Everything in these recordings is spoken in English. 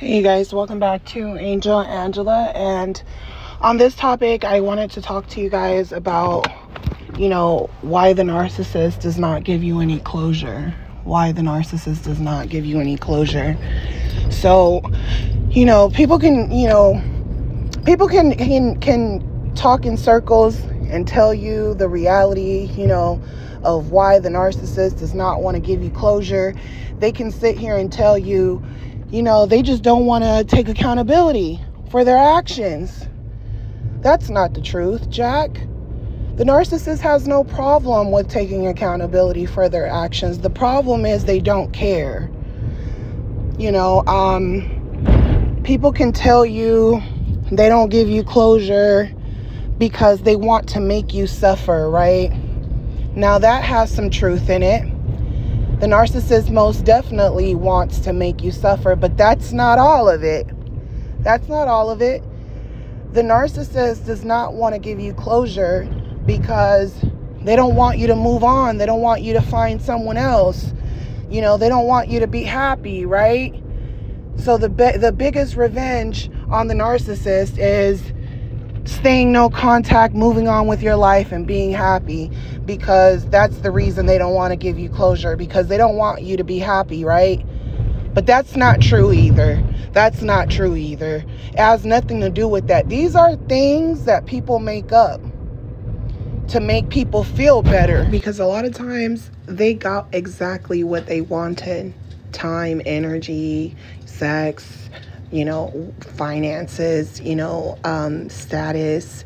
Hey guys, welcome back to Angel Angela, and on this topic I wanted to talk to you guys about, why the narcissist does not give you any closure. Why the narcissist does not give you any closure. So, people can talk in circles and tell you the reality, of why the narcissist does not want to give you closure. They can sit here and tell you, they just don't want to take accountability for their actions. That's not the truth, Jack. The narcissist has no problem with taking accountability for their actions. The problem is they don't care. People can tell you they don't give you closure because they want to make you suffer, right? Now that has some truth in it. The narcissist most definitely wants to make you suffer, but that's not all of it. That's not all of it. The narcissist does not want to give you closure because they don't want you to move on. They don't want you to find someone else. They don't want you to be happy, right? So the biggest revenge on the narcissist is staying no contact, moving on with your life and being happy, because that's the reason they don't want to give you closure, because they don't want you to be happy, right? But that's not true either. That's not true either. It has nothing to do with that. These are things that people make up to make people feel better, because a lot of times they got exactly what they wanted: time, energy, sex, finances, status,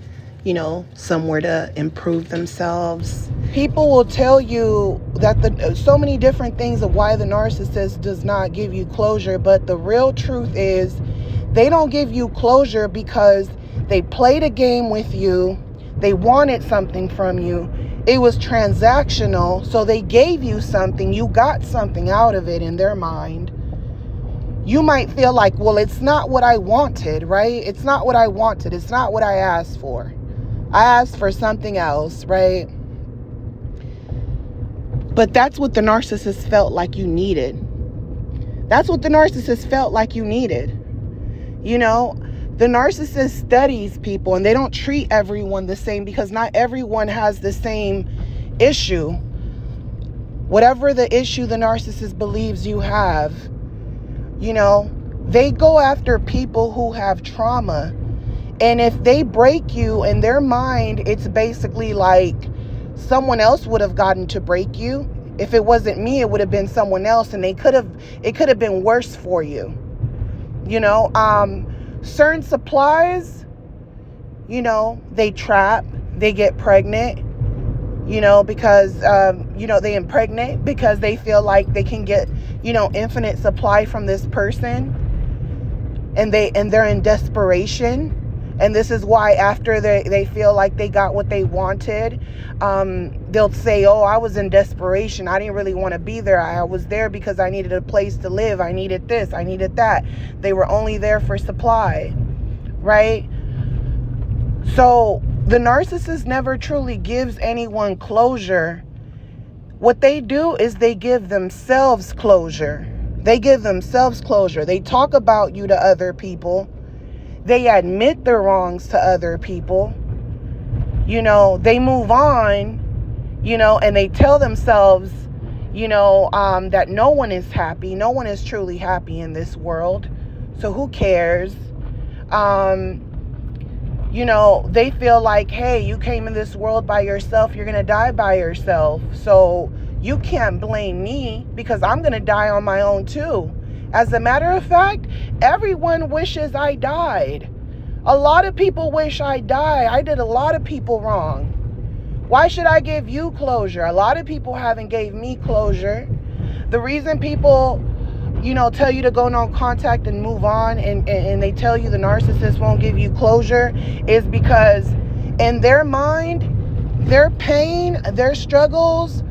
somewhere to improve themselves. People will tell you that so many different things of why the narcissist does not give you closure, but the real truth is they don't give you closure because they played a game with you. They wanted something from you. It was transactional, so they gave you something. You got something out of it in their mind. You might feel like, well, it's not what I wanted, right? It's not what I wanted. It's not what I asked for. I asked for something else, right? But that's what the narcissist felt like you needed. That's what the narcissist felt like you needed. The narcissist studies people, and they don't treat everyone the same, because not everyone has the same issue. Whatever the issue the narcissist believes you have, they go after people who have trauma. And if they break you in their mind, it's basically like someone else would have gotten to break you. If it wasn't me, it would have been someone else, and it could have been worse for you. Certain supplies, they trap, they get pregnant, because, they impregnate because they feel like they can get, infinite supply from this person, and they're in desperation. And this is why after they feel like they got what they wanted, they'll say, oh, I was in desperation. I didn't really want to be there. I was there because I needed a place to live. I needed this. I needed that. They were only there for supply, right? So the narcissist never truly gives anyone closure. What they do is they give themselves closure. They give themselves closure. They talk about you to other people. They admit their wrongs to other people. They move on, and they tell themselves, that no one is happy. No one is truly happy in this world. So who cares? They feel like, hey, you came in this world by yourself. You're going to die by yourself. So you can't blame me because I'm going to die on my own too. As a matter of fact, everyone wishes I died. A lot of people wish I died. I did a lot of people wrong. Why should I give you closure? A lot of people haven't gave me closure. The reason people, tell you to go no contact and move on, and they tell you the narcissist won't give you closure, is because in their mind, their pain, their struggles,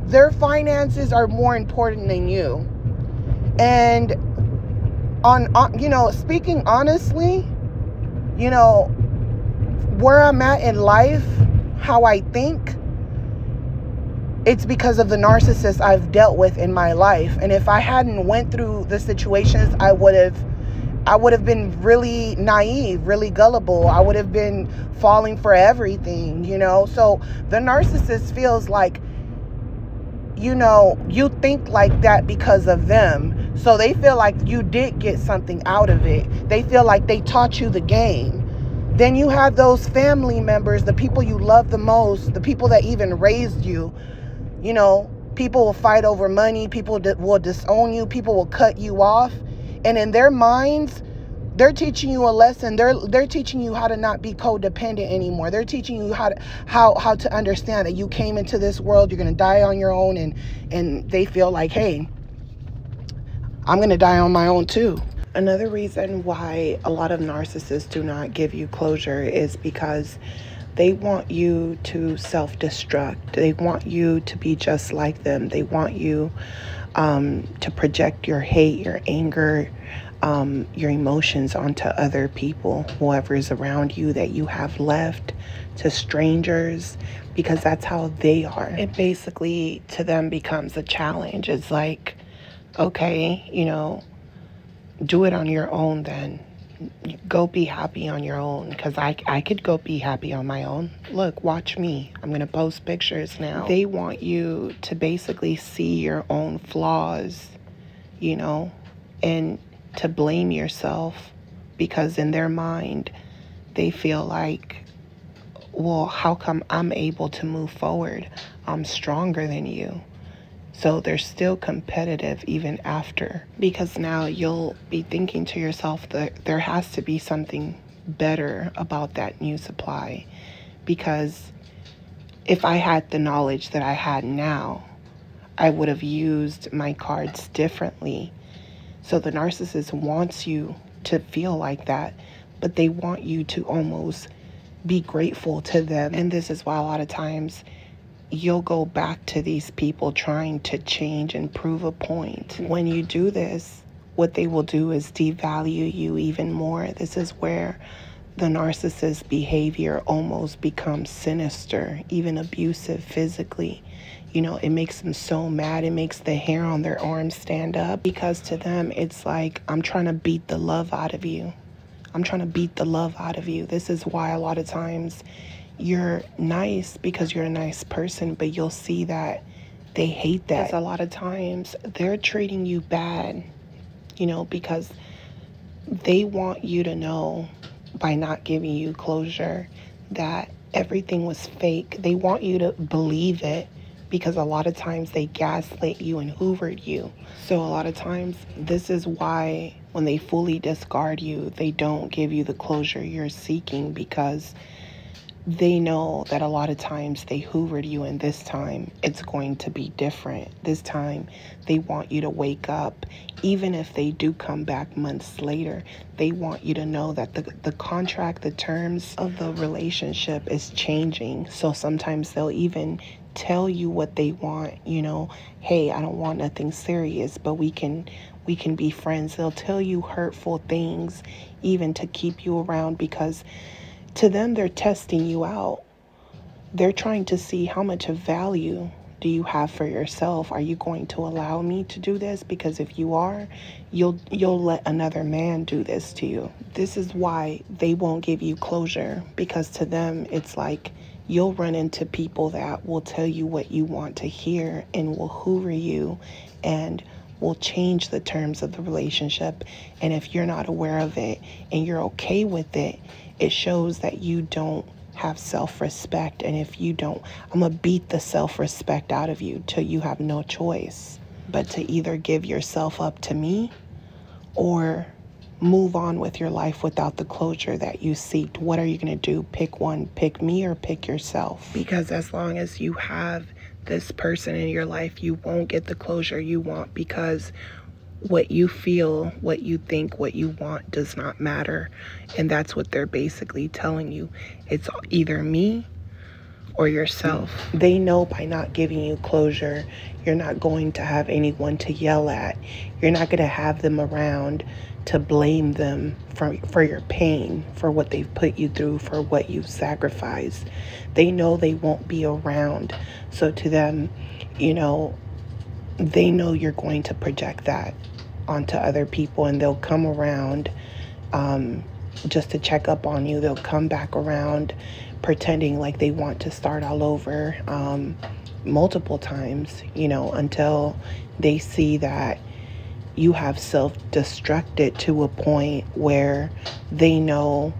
their finances are more important than you. And speaking honestly, where I'm at in life, how I think, it's because of the narcissists I've dealt with in my life. And if I hadn't went through the situations, I would have, I would have been really naive, really gullible. I would have been falling for everything, you know? So the narcissist feels like, you know, you think like that because of them. So they feel like you did get something out of it. They feel like they taught you the game. Then you have those family members, the people you love the most, the people that even raised you. You know, people will fight over money. People will disown you. People will cut you off. And in their minds, they're teaching you a lesson. They're teaching you how to not be codependent anymore. They're teaching you how to understand that you came into this world, you're going to die on your own, and they feel like, hey, I'm going to die on my own too. Another reason why a lot of narcissists do not give you closure is because they want you to self-destruct. They want you to be just like them. They want you to project your hate, your anger, your emotions onto other people, whoever is around you that you have left, to strangers, because that's how they are. It basically, to them, becomes a challenge. It's like, okay, you know, do it on your own then. Go be happy on your own, because I could go be happy on my own. Look, watch me. I'm going to post pictures now. They want you to basically see your own flaws, you know, and to blame yourself, because in their mind, they feel like, well, how come I'm able to move forward? I'm stronger than you. So they're still competitive even after, because now you'll be thinking to yourself that there has to be something better about that new supply, because if I had the knowledge that I had now, I would have used my cards differently. So the narcissist wants you to feel like that, but they want you to almost be grateful to them. And this is why a lot of times you'll go back to these people trying to change and prove a point. When you do this, what they will do is devalue you even more. This is where the narcissist behavior almost becomes sinister, even abusive physically. You know, it makes them so mad. It makes the hair on their arms stand up, because to them, it's like, I'm trying to beat the love out of you. I'm trying to beat the love out of you. This is why a lot of times you're nice because you're a nice person, but you'll see that they hate that. A lot of times they're treating you bad, you know, because they want you to know, by not giving you closure, that everything was fake. They want you to believe it, because a lot of times they gaslit you and hoovered you. So a lot of times this is why when they fully discard you, they don't give you the closure you're seeking, because they know that a lot of times they hoovered you, and this time it's going to be different. This time they want you to wake up. Even if they do come back months later, they want you to know that the contract, the terms of the relationship is changing. So sometimes they'll even tell you what they want, you know, hey, I don't want nothing serious, but we can be friends. They'll tell you hurtful things even to keep you around, because to them, they're testing you out. They're trying to see how much of value do you have for yourself. Are you going to allow me to do this? Because if you are, you'll let another man do this to you. This is why they won't give you closure, because to them, it's like you'll run into people that will tell you what you want to hear and will hoover you and will change the terms of the relationship. And if you're not aware of it and you're okay with it, it shows that you don't have self-respect. And if you don't, I'm gonna beat the self-respect out of you till you have no choice but to either give yourself up to me or move on with your life without the closure that you seek. What are you gonna do? Pick one, pick me or pick yourself. Because as long as you have this person in your life, you won't get the closure you want, because what you feel, what you think, what you want does not matter. And that's what they're basically telling you. It's either me or yourself. They know by not giving you closure, you're not going to have anyone to yell at. You're not going to have them around to blame them for your pain, for what they've put you through, for what you've sacrificed. They know they won't be around. So to them, you know, they know you're going to project that onto other people, and they'll come around just to check up on you. They'll come back around pretending like they want to start all over multiple times, until they see that you have self-destructed to a point where they know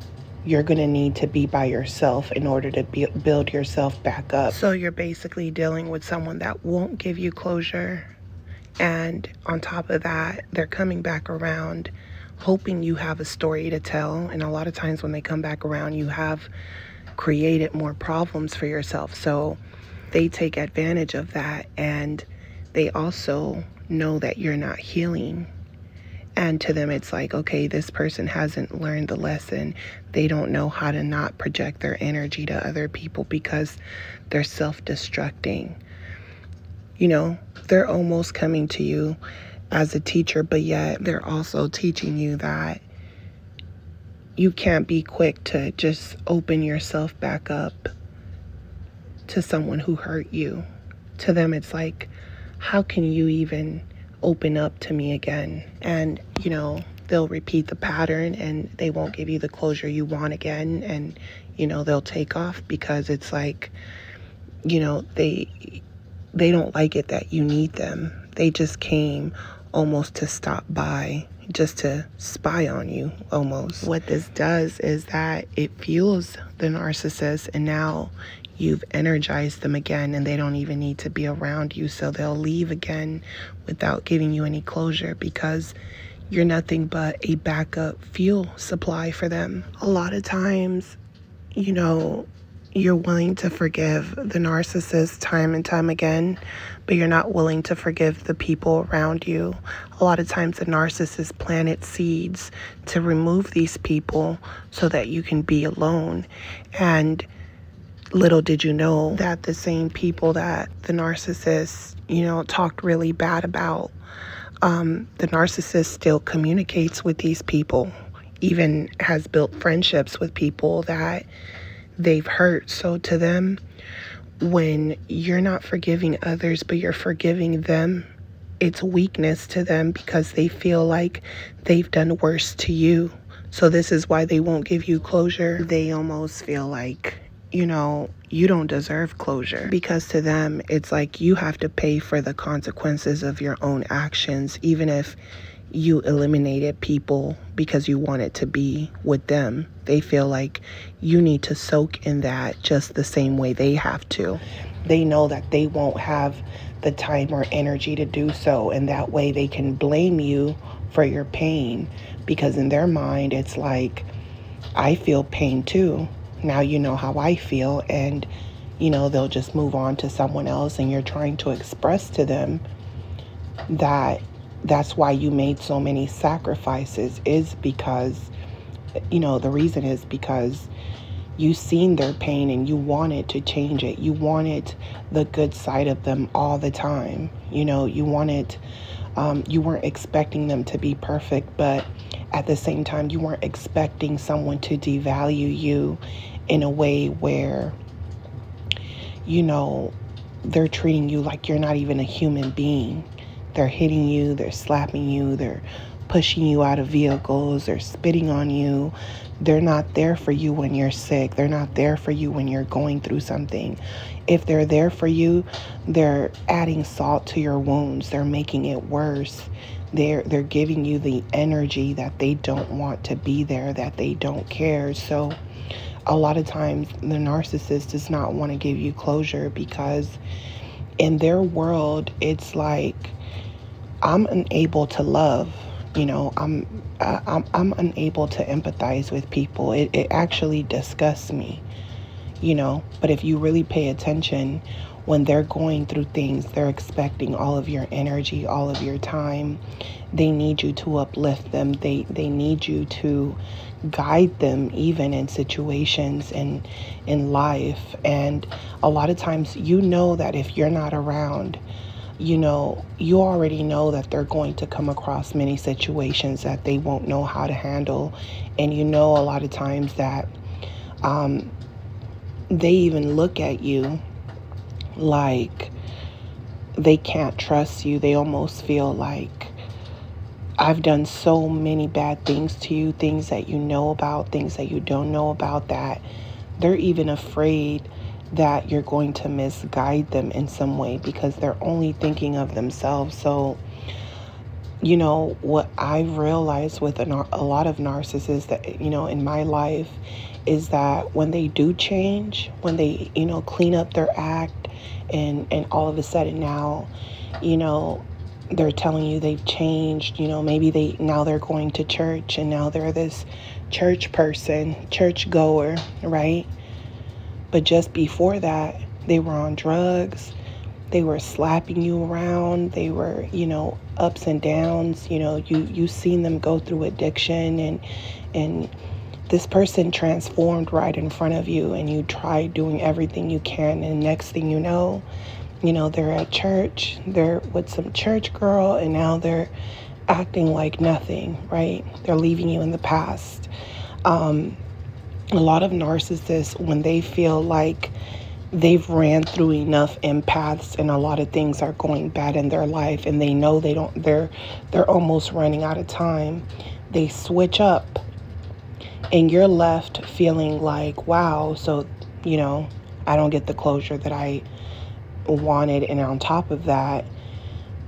you're going to need to be by yourself in order to build yourself back up. So you're basically dealing with someone that won't give you closure. And on top of that, they're coming back around hoping you have a story to tell. And a lot of times when they come back around, you have created more problems for yourself. So they take advantage of that. And they also know that you're not healing. And to them, it's like, okay, this person hasn't learned the lesson. They don't know how to not project their energy to other people because they're self-destructing. They're almost coming to you as a teacher, but yet they're also teaching you that you can't be quick to just open yourself back up to someone who hurt you. To them, it's like, how can you even open up to me again? And, they'll repeat the pattern and they won't give you the closure you want again. And, they'll take off because it's like, they don't like it that you need them. They just came almost to stop by, just to spy on you almost. What this does is that it fuels the narcissist, and now you've energized them again and they don't even need to be around you. So they'll leave again without giving you any closure because you're nothing but a backup fuel supply for them. A lot of times, you're willing to forgive the narcissist time and time again, but you're not willing to forgive the people around you. A lot of times the narcissist planted seeds to remove these people so that you can be alone. And little did you know that the same people that the narcissist, talked really bad about, the narcissist still communicates with these people, even has built friendships with people that they've hurt. So to them, when you're not forgiving others, but you're forgiving them, it's weakness to them because they feel like they've done worse to you. So this is why they won't give you closure. They almost feel like, you don't deserve closure, because to them, it's like you have to pay for the consequences of your own actions, even if you eliminated people because you wanted to be with them. They feel like you need to soak in that just the same way they have to. They know that they won't have the time or energy to do so, and that way they can blame you for your pain, because in their mind it's like, I feel pain too. Now you know how I feel, and they'll just move on to someone else, and you're trying to express to them that that's why you made so many sacrifices, is because, the reason is because you've seen their pain and you wanted to change it. You wanted the good side of them all the time. You wanted, you weren't expecting them to be perfect, but at the same time, you weren't expecting someone to devalue you in a way where, they're treating you like you're not even a human being. They're hitting you, they're slapping you, they're pushing you out of vehicles, they're spitting on you. They're not there for you when you're sick. They're not there for you when you're going through something. If they're there for you, they're adding salt to your wounds. They're making it worse. They're giving you the energy that they don't want to be there, that they don't care. So a lot of times the narcissist does not want to give you closure because in their world, it's like, I'm unable to love, I'm unable to empathize with people. It actually disgusts me, but if you really pay attention, when they're going through things, they're expecting all of your energy, all of your time. They need you to uplift them. They need you to guide them, even in situations and in life. And a lot of times, that if you're not around, you already know that they're going to come across many situations that they won't know how to handle. And a lot of times that they even look at you like they can't trust you. They almost feel like I've done so many bad things to you, things that you know about, things that you don't know about, that they're even afraid that you're going to misguide them in some way because they're only thinking of themselves. So, you know, what I've realized with a lot of narcissists that, you know, in my life is that when they do change, when they, you know, clean up their act and all of a sudden now, you know, they're telling you they've changed, you know, maybe now they're going to church and now they're this church person, church goer, right? But just before that, they were on drugs. They were slapping you around. They were, you know, ups and downs. You know, you seen them go through addiction, and this person transformed right in front of you, and you tried doing everything you can, and next thing you know, they're at church, they're with some church girl, and now they're acting like nothing, right? They're leaving you in the past. A lot of narcissists, when they feel like they've ran through enough empaths and a lot of things are going bad in their life and they know they're almost running out of time, they switch up and you're left feeling like, wow, so, I don't get the closure that I wanted. And on top of that,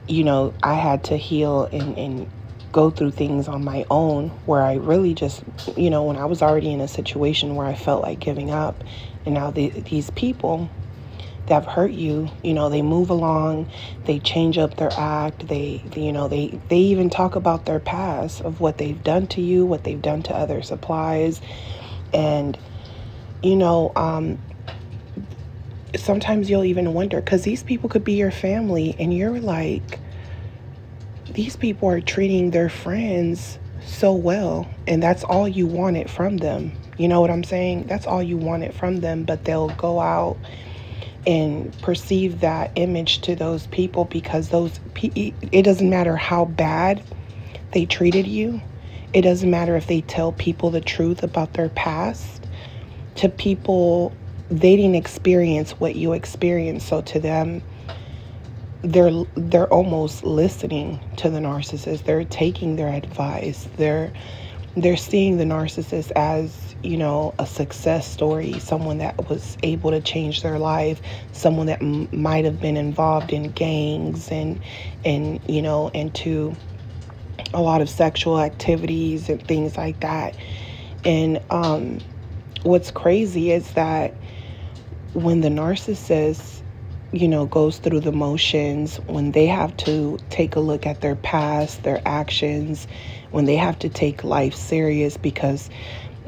I had to heal and go through things on my own where I really just, when I was already in a situation where I felt like giving up. And now these people that have hurt you, they move along, they change up their act, they even talk about their past of what they've done to you, what they've done to other supplies. And, sometimes you'll even wonder, because these people could be your family and you're like, these people are treating their friends so well, and that's all you wanted from them. You know what I'm saying? That's all you wanted from them, but they'll go out and perceive that image to those people because it doesn't matter how bad they treated you. It doesn't matter if they tell people the truth about their past. To people, they didn't experience what you experienced, so to them, they're almost listening to the narcissist. They're taking their advice. They're seeing the narcissist as, a success story, someone that was able to change their life, someone that might have been involved in gangs and into a lot of sexual activities and things like that. And what's crazy is that when the narcissist goes through the motions, when they have to take a look at their past, their actions, when they have to take life serious because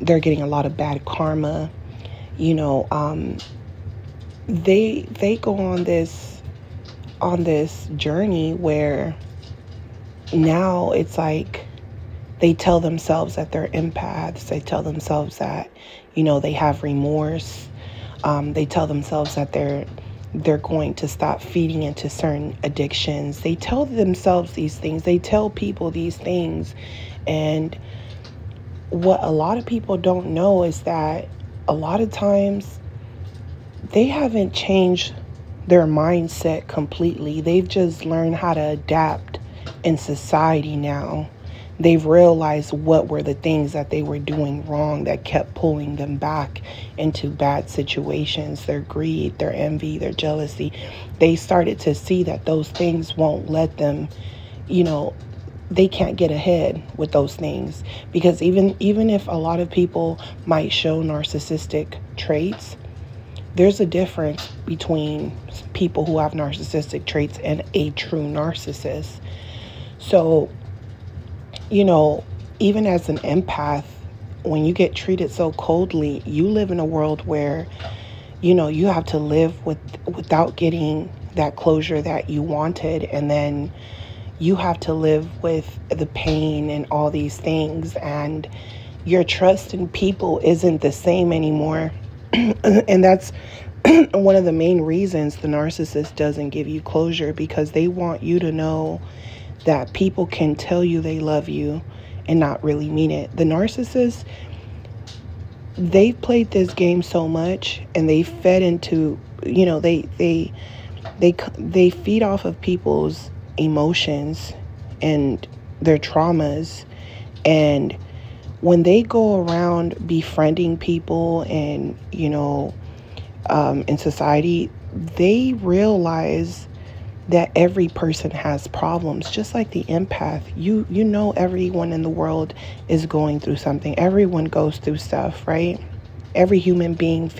they're getting a lot of bad karma, they go on this journey where now it's like they tell themselves that they're empaths. They tell themselves that, they have remorse. They tell themselves that they're going to stop feeding into certain addictions. They tell themselves these things. They tell people these things. And what a lot of people don't know is that a lot of times they haven't changed their mindset completely. They've just learned how to adapt in society now. They've realized what were the things that they were doing wrong that kept pulling them back into bad situations. Their greed, their envy, their jealousy. They started to see that those things won't let them, they can't get ahead with those things. Because even if a lot of people might show narcissistic traits, there's a difference between people who have narcissistic traits and a true narcissist. So, even as an empath, when you get treated so coldly, you live in a world where, you have to live without getting that closure that you wanted. And then you have to live with the pain and all these things. And your trust in people isn't the same anymore. And that's one of the main reasons the narcissist doesn't give you closure, because they want you to know that people can tell you they love you and not really mean it. The narcissists, they've played this game so much and they fed into, they feed off of people's emotions and their traumas. And when they go around befriending people and, in society, they realize that every person has problems, just like the empath. You know everyone in the world is going through something. Everyone goes through stuff, right? Every human being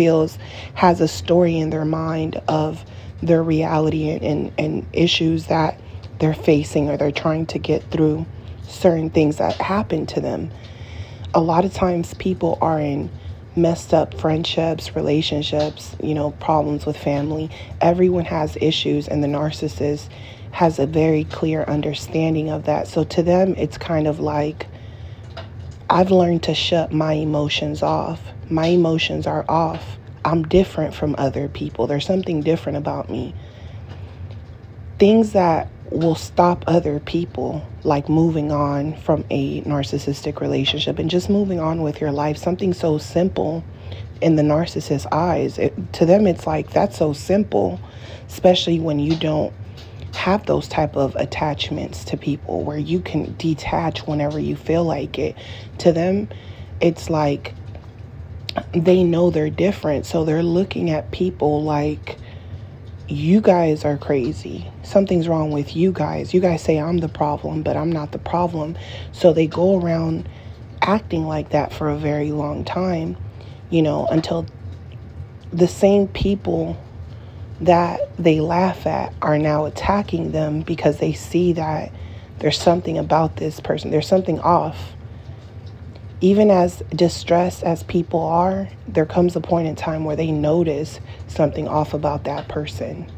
has a story in their mind of their reality and issues that they're facing, or they're trying to get through certain things that happen to them. A lot of times people are in messed up friendships, relationships, problems with family. Everyone has issues, and the narcissist has a very clear understanding of that. So to them, it's kind of like, I've learned to shut my emotions off. My emotions are off. I'm different from other people. There's something different about me. Things that will stop other people, like moving on from a narcissistic relationship and just moving on with your life. Something so simple in the narcissist's eyes. To them, it's like, that's so simple, especially when you don't have those type of attachments to people where you can detach whenever you feel like it. To them, it's like they know they're different. So they're looking at people like, you guys are crazy. Something's wrong with you guys. You guys say I'm the problem, but I'm not the problem. So they go around acting like that for a very long time, until the same people that they laugh at are now attacking them because they see that there's something about this person. There's something off. Even as distressed as people are, there comes a point in time where they notice something off about that person,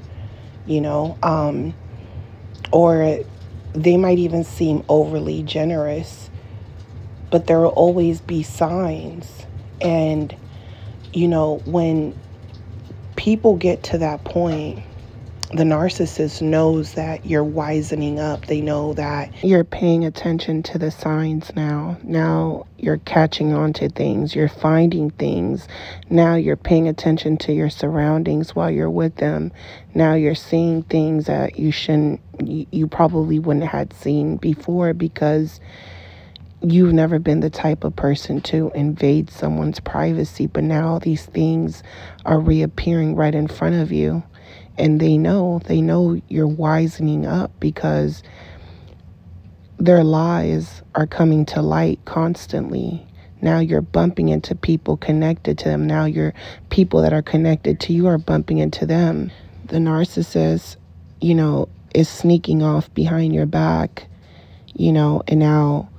or they might even seem overly generous, but there will always be signs. And, when people get to that point, the narcissist knows that you're wisening up. They know that you're paying attention to the signs now. Now you're catching on to things. You're finding things. Now you're paying attention to your surroundings while you're with them. Now you're seeing things that you probably wouldn't have seen before, because you've never been the type of person to invade someone's privacy. But now these things are reappearing right in front of you. And they know you're wisening up, because their lies are coming to light constantly. Now you're bumping into people connected to them. Now your people that are connected to you are bumping into them. The narcissist, is sneaking off behind your back, and now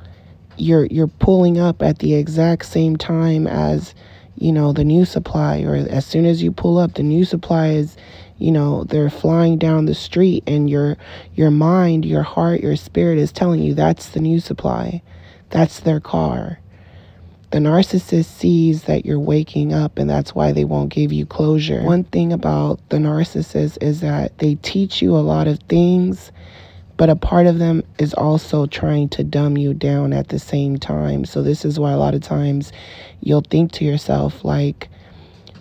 you're pulling up at the exact same time as, the new supply. Or as soon as you pull up, the new supply is, they're flying down the street, and your mind, your heart, your spirit is telling you that's the new supply. That's their car. The narcissist sees that you're waking up, and that's why they won't give you closure. One thing about the narcissist is that they teach you a lot of things, but a part of them is also trying to dumb you down at the same time. So this is why a lot of times you'll think to yourself, like,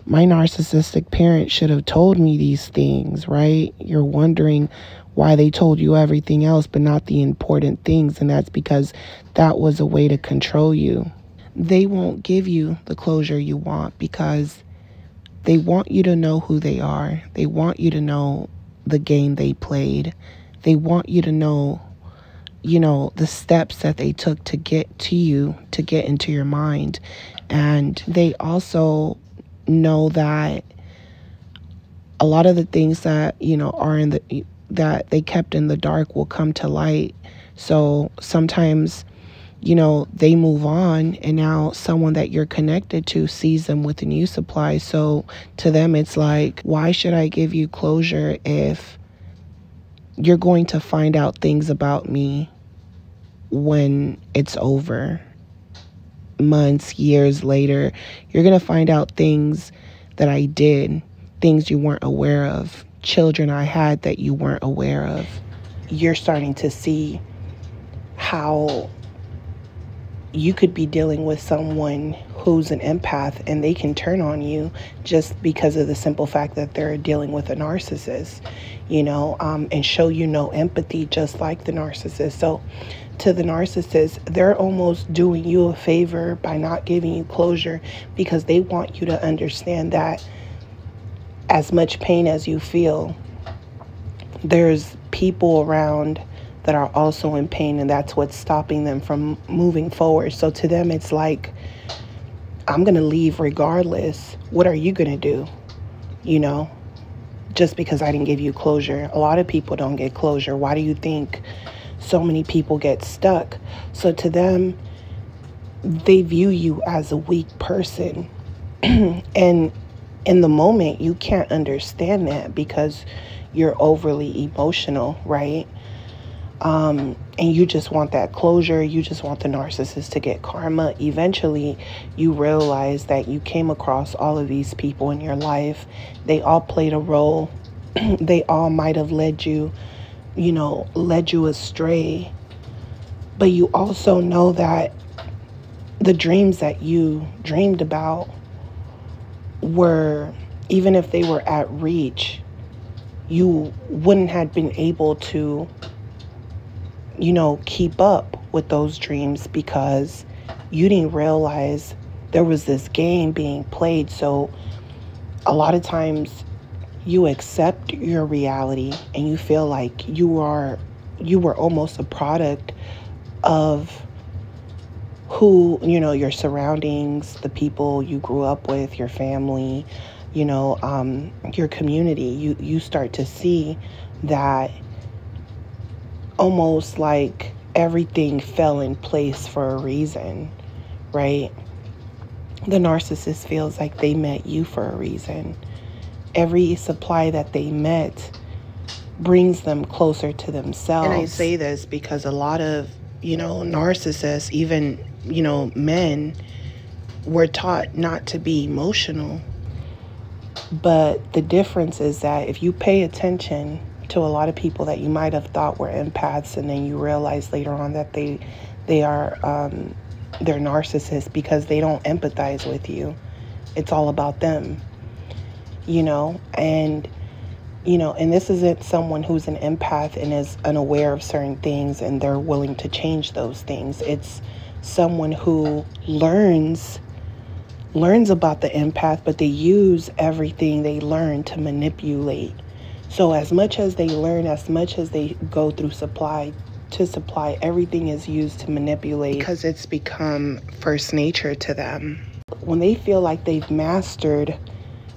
my narcissistic parent should have told me these things, right? You're wondering why they told you everything else, but not the important things. And that's because that was a way to control you. They won't give you the closure you want, because they want you to know who they are. They want you to know the game they played. They want you to know, the steps that they took to get to you, to get into your mind. And they also know that a lot of the things that, are that they kept in the dark will come to light. So sometimes, they move on, and now someone that you're connected to sees them with a new supply. So to them, it's like, why should I give you closure if you're going to find out things about me when it's over? Months, years later, you're going to find out things that I did, things you weren't aware of, children I had that you weren't aware of. You're starting to see how you could be dealing with someone who's an empath and they can turn on you just because of the simple fact that they're dealing with a narcissist, and show you no empathy, just like the narcissist. So to the narcissist, they're almost doing you a favor by not giving you closure, because they want you to understand that as much pain as you feel, there's people around that are also in pain, and that's what's stopping them from moving forward. So to them, it's like, I'm going to leave regardless. What are you going to do? Just because I didn't give you closure. A lot of people don't get closure. Why do you think so many people get stuck? So to them, they view you as a weak person. And in the moment, you can't understand that because you're overly emotional, right? And you just want that closure. You just want the narcissist to get karma. Eventually, you realize that you came across all of these people in your life. They all played a role. They all might have led you astray. But you also know that the dreams that you dreamed about were, even if they were at reach, you wouldn't have been able to keep up with those dreams because you didn't realize there was this game being played. So a lot of times you accept your reality and you feel like you were almost a product of who, your surroundings, the people you grew up with, your family, your community. You start to see that almost like everything fell in place for a reason, right? The narcissist feels like they met you for a reason. Every supply that they met brings them closer to themselves. And I say this because a lot of, narcissists, even, men, were taught not to be emotional. But the difference is that if you pay attention to a lot of people that you might have thought were empaths, and then you realize later on that they're narcissists because they don't empathize with you. It's all about them, and this isn't someone who's an empath and is unaware of certain things and they're willing to change those things. It's someone who learns about the empath, but they use everything they learn to manipulate. So as much as they learn, as much as they go through supply, everything is used to manipulate because it's become first nature to them. When they feel like they've mastered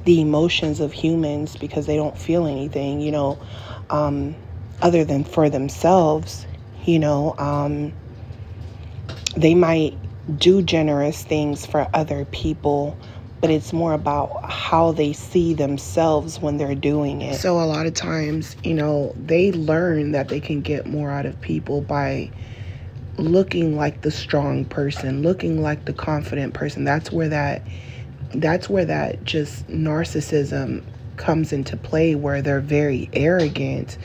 the emotions of humans because they don't feel anything, other than for themselves, they might do generous things for other people, but it's more about how they see themselves when they're doing it. So a lot of times, they learn that they can get more out of people by looking like the strong person, looking like the confident person. That's where that just narcissism comes into play, where they're very arrogant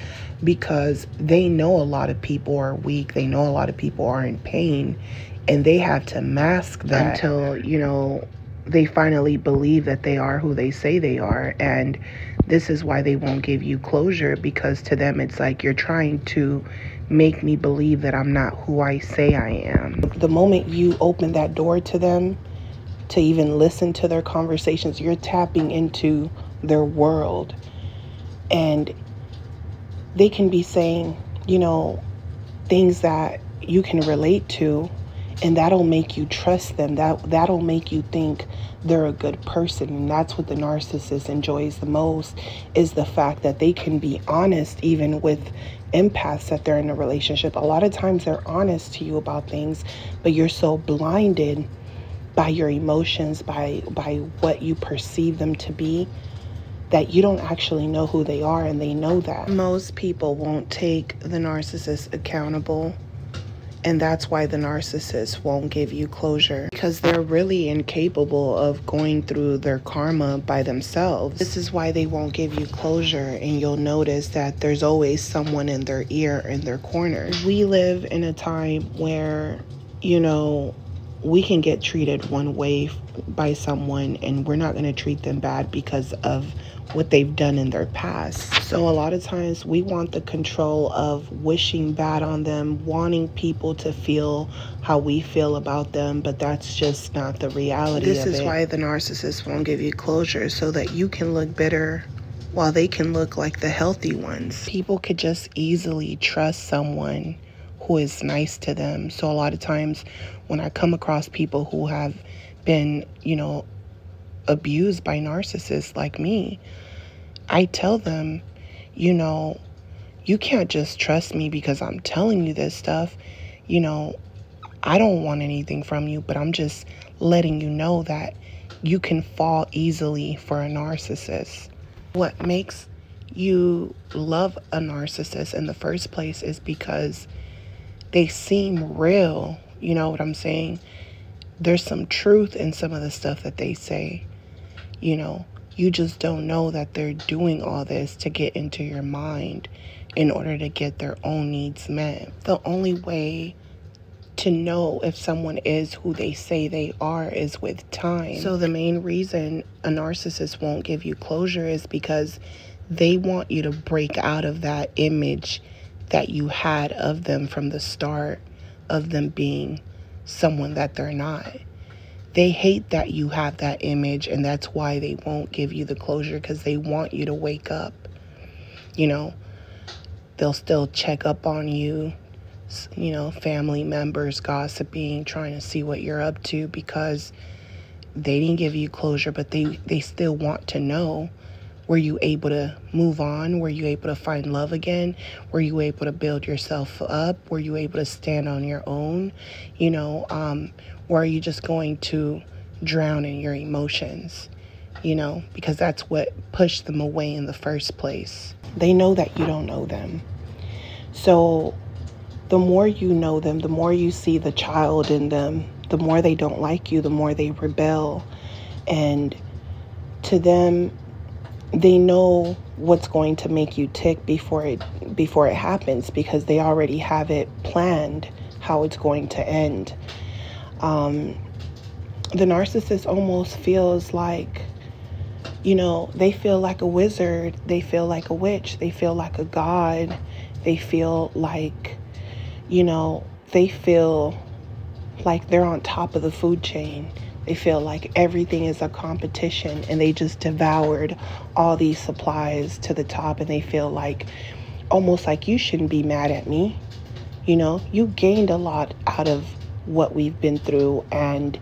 because they know a lot of people are weak. They know a lot of people are in pain, and they have to mask that until, they finally believe that they are who they say they are. And this is why they won't give you closure, because to them it's like, you're trying to make me believe that I'm not who I say I am. The moment you open that door to them, to even listen to their conversations, you're tapping into their world. And they can be saying, things that you can relate to, and that'll make you trust them. That'll make you think they're a good person. And that's what the narcissist enjoys the most, is the fact that they can be honest even with empaths that they're in a relationship. A lot of times they're honest to you about things, but you're so blinded by your emotions, by what you perceive them to be, that you don't actually know who they are, and they know that. Most people won't take the narcissist accountable. And that's why the narcissist won't give you closure, because they're really incapable of going through their karma by themselves. This is why they won't give you closure, and you'll notice that there's always someone in their ear, in their corner. We live in a time where, we can get treated one way by someone, and we're not going to treat them bad because of what they've done in their past. So a lot of times we want the control of wishing bad on them, wanting people to feel how we feel about them, but that's just not the reality of it. This is why the narcissist won't give you closure, so that you can look bitter while they can look like the healthy ones. People could just easily trust someone who is nice to them. So a lot of times when I come across people who have been, abused by narcissists like me, I tell them, you can't just trust me because I'm telling you this stuff. I don't want anything from you, but I'm just letting you know that you can fall easily for a narcissist. What makes you love a narcissist in the first place is because they seem real. You know what I'm saying? There's some truth in some of the stuff that they say. You just don't know that they're doing all this to get into your mind in order to get their own needs met. The only way to know if someone is who they say they are is with time. So the main reason a narcissist won't give you closure is because they want you to break out of that image that you had of them from the start, of them being someone that they're not. They hate that you have that image, and that's why they won't give you the closure, because they want you to wake up. They'll still check up on you, family members gossiping, trying to see what you're up to, because they didn't give you closure, but they still want to know. Were you able to move on? Were you able to find love again? Were you able to build yourself up? Were you able to stand on your own? Or are you just going to drown in your emotions? Because that's what pushed them away in the first place. They know that you don't know them. So the more you know them, the more you see the child in them, the more they don't like you, the more they rebel. And to them, they know what's going to make you tick before it happens, because they already have it planned how it's going to end. The narcissist almost feels like, they feel like a wizard, they feel like a witch, they feel like a god, they feel like, they feel like they're on top of the food chain. They feel like everything is a competition, and they just devoured all these supplies to the top, and they feel like, almost like, you shouldn't be mad at me. You gained a lot out of what we've been through, and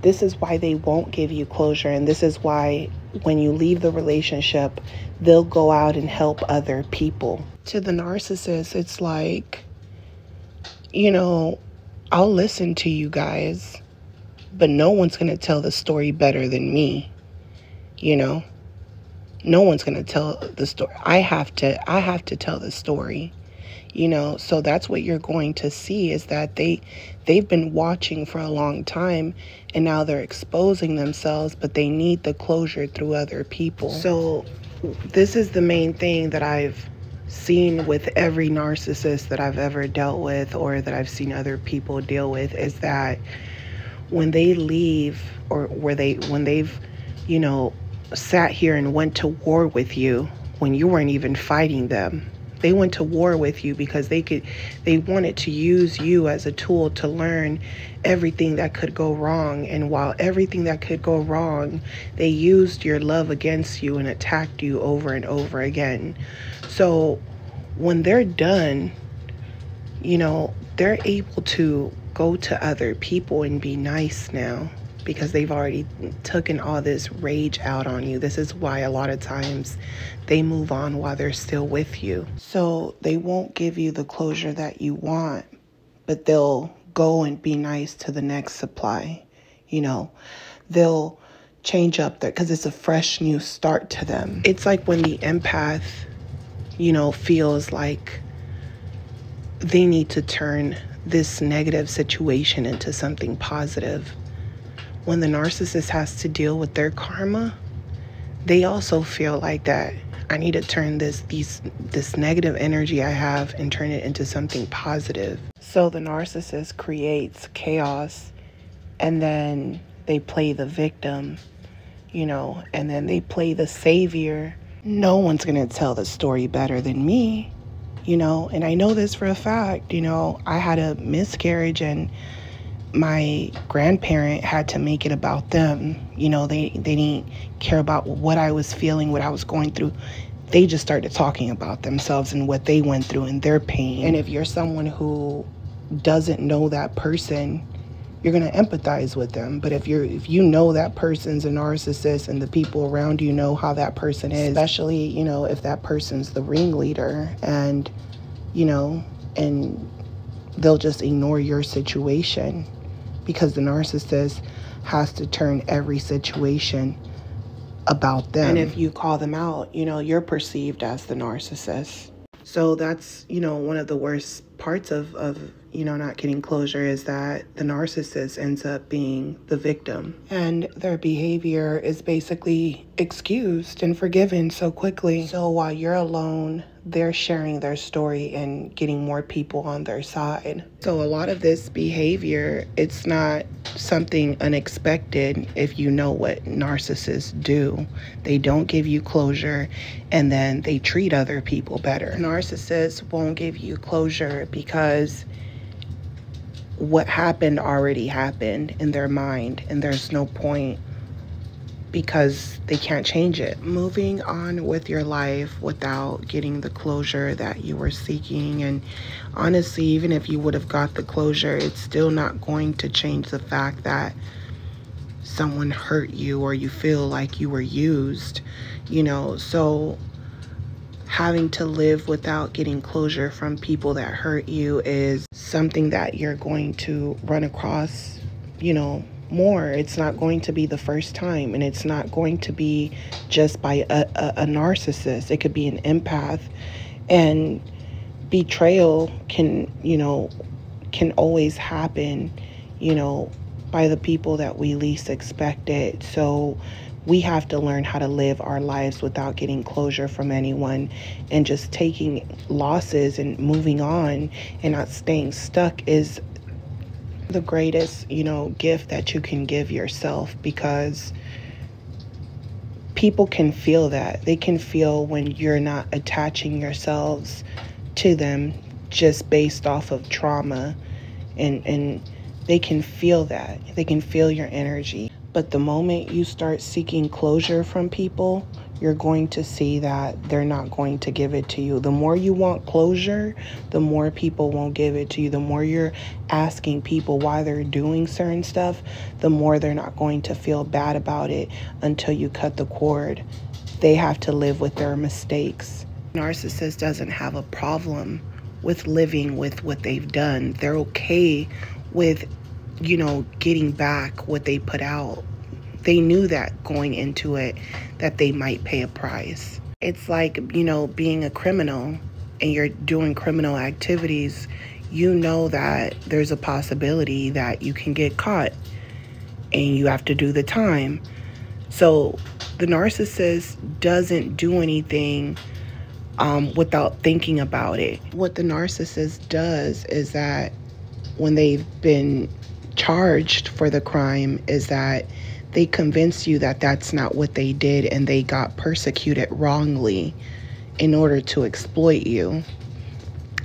this is why they won't give you closure, and this is why when you leave the relationship, they'll go out and help other people. To the narcissist, it's like, I'll listen to you guys, but no one's going to tell the story better than me. No one's going to tell the story. I have to tell the story. So that's what you're going to see, is that they've been watching for a long time, and now they're exposing themselves, but they need the closure through other people. So this is the main thing that I've seen with every narcissist that I've ever dealt with, or that I've seen other people deal with, is that when they leave, or when they've, sat here and went to war with you when you weren't even fighting them. They went to war with you because they wanted to use you as a tool to learn everything that could go wrong. And while everything that could go wrong, they used your love against you and attacked you over and over again. So when they're done, they're able to go to other people and be nice now, because they've already taken all this rage out on you. This is why a lot of times they move on while they're still with you. So they won't give you the closure that you want, but they'll go and be nice to the next supply. They'll change up there because it's a fresh new start to them. It's like when the empath, feels like they need to turn this negative situation into something positive. When the narcissist has to deal with their karma, they also feel like that. I need to turn this negative energy I have and turn it into something positive. So the narcissist creates chaos and then they play the victim, you know, and then they play the savior. No one's going to tell the story better than me, you know, and I know this for a fact. You know, I had a miscarriage and my grandparent had to make it about them. You know, they didn't care about what I was feeling, what I was going through. They just started talking about themselves and what they went through and their pain. And if you're someone who doesn't know that person, you're going to empathize with them. But if you know that person's a narcissist and the people around you know how that person is, especially, you know, if that person's the ringleader, and, you know, and they'll just ignore your situation, because the narcissist has to turn every situation about them. And if you call them out, you know, you're perceived as the narcissist. So that's, you know, one of the worst parts of you know, not getting closure, is that the narcissist ends up being the victim. And their behavior is basically excused and forgiven so quickly. So while you're alone, they're sharing their story and getting more people on their side. So a lot of this behavior, it's not something unexpected if you know what narcissists do. They don't give you closure, and then they treat other people better. Narcissists won't give you closure because what happened already happened in their mind, and there's no point, because they can't change it. Moving on with your life without getting the closure that you were seeking, and honestly, even if you would have got the closure, it's still not going to change the fact that someone hurt you or you feel like you were used, you know. So having to live without getting closure from people that hurt you is something that you're going to run across, you know, more. It's not going to be the first time, and it's not going to be just by a narcissist. It could be an empath. And betrayal can, you know, can always happen, you know, by the people that we least expect it. So we have to learn how to live our lives without getting closure from anyone, and just taking losses and moving on and not staying stuck is the greatest, you know, gift that you can give yourself, because people can feel that. They can feel when you're not attaching yourselves to them just based off of trauma, and they can feel that. They can feel your energy. But the moment you start seeking closure from people, you're going to see that they're not going to give it to you. The more you want closure, the more people won't give it to you. The more you're asking people why they're doing certain stuff, the more they're not going to feel bad about it until you cut the cord. They have to live with their mistakes. Narcissist doesn't have a problem with living with what they've done. They're okay with, you know, getting back what they put out. They knew that going into it, that they might pay a price. It's like, you know, being a criminal and you're doing criminal activities. You know that there's a possibility that you can get caught and you have to do the time. So the narcissist doesn't do anything without thinking about it. What the narcissist does is that when they've been charged for the crime, is that they convince you that that's not what they did, and they got persecuted wrongly in order to exploit you.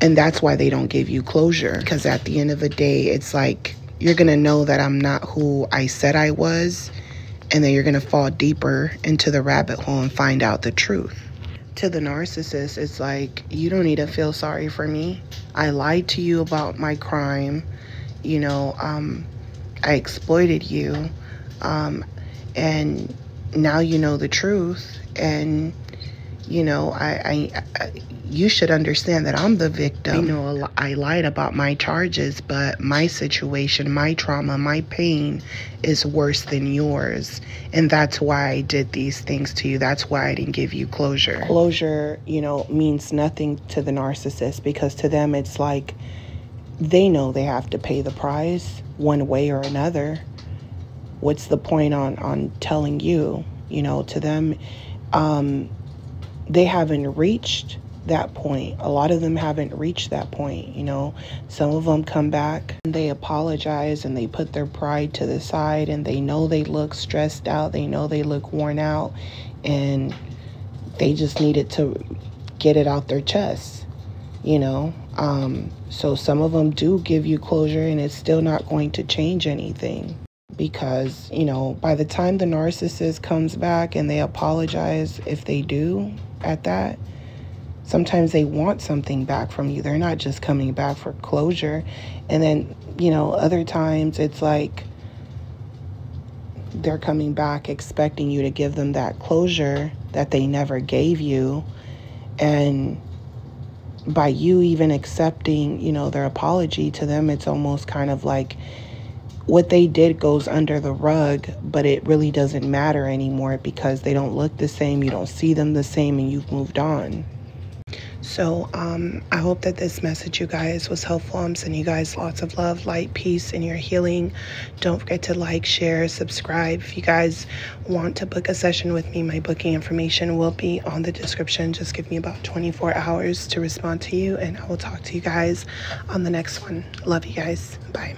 And that's why they don't give you closure, because at the end of the day, it's like, you're gonna know that I'm not who I said I was, and then you're gonna fall deeper into the rabbit hole and find out the truth. To the narcissist, it's like, you don't need to feel sorry for me. I lied to you about my crime. You know, I exploited you, and now you know the truth, and you know, you should understand that I'm the victim. I know I lied about my charges, but my situation, my trauma, my pain is worse than yours, and that's why I did these things to you. That's why I didn't give you closure. Closure, you know, means nothing to the narcissist, because to them it's like, they know they have to pay the price one way or another. What's the point on telling you? You know, to them, they haven't reached that point. A lot of them haven't reached that point, you know. Some of them come back and they apologize and they put their pride to the side, and they know they look stressed out, they know they look worn out, and they just needed to get it out their chest, you know. So some of them do give you closure, and it's still not going to change anything, because, you know, by the time the narcissist comes back and they apologize, if they do at that, sometimes they want something back from you. They're not just coming back for closure. And then, you know, other times it's like they're coming back expecting you to give them that closure that they never gave you. And by you even accepting, you know, their apology to them, it's almost kind of like what they did goes under the rug, but it really doesn't matter anymore because they don't look the same, you don't see them the same, and you've moved on. So I hope that this message, you guys, was helpful. I'm sending you guys lots of love, light, peace in your healing. Don't forget to like, share, subscribe. If you guys want to book a session with me, my booking information will be on the description. Just give me about 24 hours to respond to you, and I will talk to you guys on the next one. Love you guys. Bye.